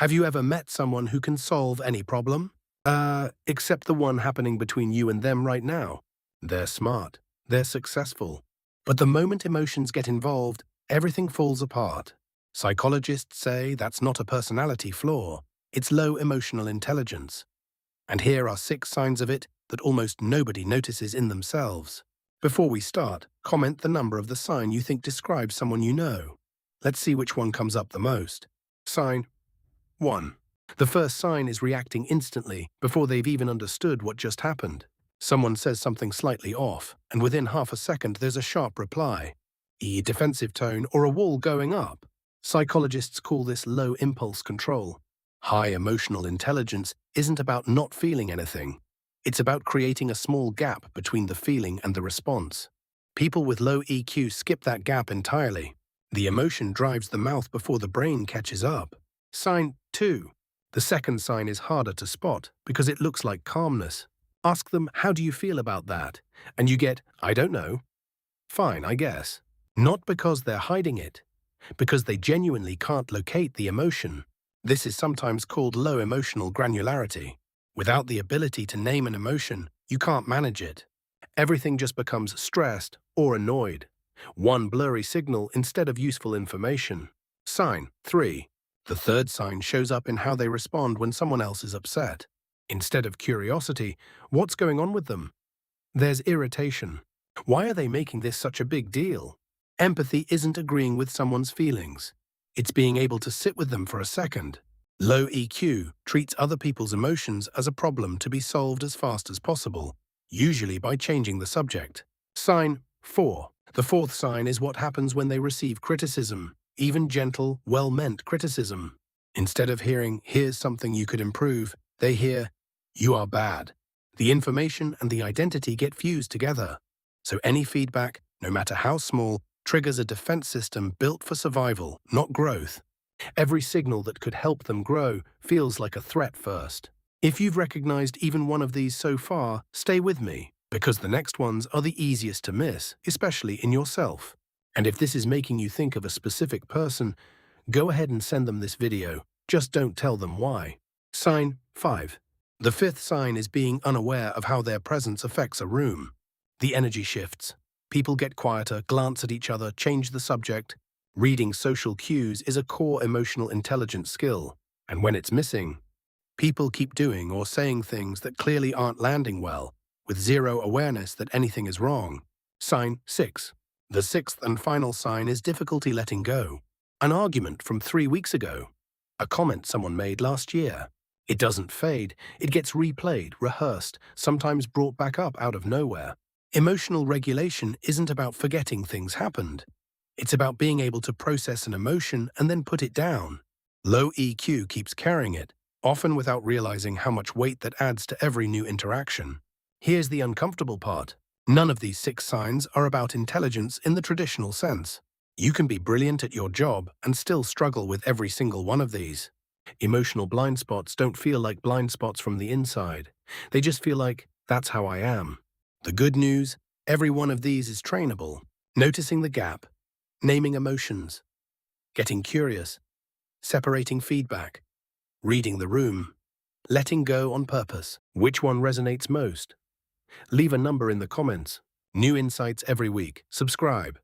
Have you ever met someone who can solve any problem? Except the one happening between you and them right now. They're smart. They're successful. But the moment emotions get involved, everything falls apart. Psychologists say that's not a personality flaw. It's low emotional intelligence. And here are 6 signs of it that almost nobody notices in themselves. Before we start, comment the number of the sign you think describes someone you know. Let's see which one comes up the most. Sign 1. The first sign is reacting instantly before they've even understood what just happened. Someone says something slightly off, and within half a second there's a sharp reply, a defensive tone, or a wall going up. Psychologists call this low impulse control. High emotional intelligence isn't about not feeling anything. It's about creating a small gap between the feeling and the response. People with low EQ skip that gap entirely. The emotion drives the mouth before the brain catches up. Sign 2. The second sign is harder to spot because it looks like calmness. Ask them, how do you feel about that? And you get, I don't know. Fine, I guess. Not because they're hiding it, because they genuinely can't locate the emotion. This is sometimes called low emotional granularity. Without the ability to name an emotion, you can't manage it. Everything just becomes stressed or annoyed. One blurry signal instead of useful information. Sign 3. The third sign shows up in how they respond when someone else is upset. Instead of curiosity, what's going on with them? There's irritation. Why are they making this such a big deal? Empathy isn't agreeing with someone's feelings. It's being able to sit with them for a second. Low EQ treats other people's emotions as a problem to be solved as fast as possible, usually by changing the subject. Sign 4. The fourth sign is what happens when they receive criticism, even gentle, well-meant criticism. Instead of hearing, here's something you could improve, they hear, you are bad. The information and the identity get fused together. So any feedback, no matter how small, triggers a defense system built for survival, not growth. Every signal that could help them grow feels like a threat first. If you've recognized even one of these so far, stay with me, because the next ones are the easiest to miss, especially in yourself. And if this is making you think of a specific person, go ahead and send them this video. Just don't tell them why. Sign 5. The fifth sign is being unaware of how their presence affects a room. The energy shifts. People get quieter, glance at each other, change the subject. Reading social cues is a core emotional intelligence skill, and when it's missing, people keep doing or saying things that clearly aren't landing well, with zero awareness that anything is wrong. Sign 6. The sixth and final sign is difficulty letting go. An argument from 3 weeks ago. A comment someone made last year. It doesn't fade, it gets replayed, rehearsed, sometimes brought back up out of nowhere. Emotional regulation isn't about forgetting things happened. It's about being able to process an emotion and then put it down. Low EQ keeps carrying it, often without realizing how much weight that adds to every new interaction. Here's the uncomfortable part. None of these 6 signs are about intelligence in the traditional sense. You can be brilliant at your job and still struggle with every single one of these. Emotional blind spots don't feel like blind spots from the inside. They just feel like, that's how I am. The good news, every one of these is trainable. Noticing the gap, naming emotions, getting curious, separating feedback, reading the room, letting go on purpose. Which one resonates most? Leave a number in the comments. New insights every week. Subscribe.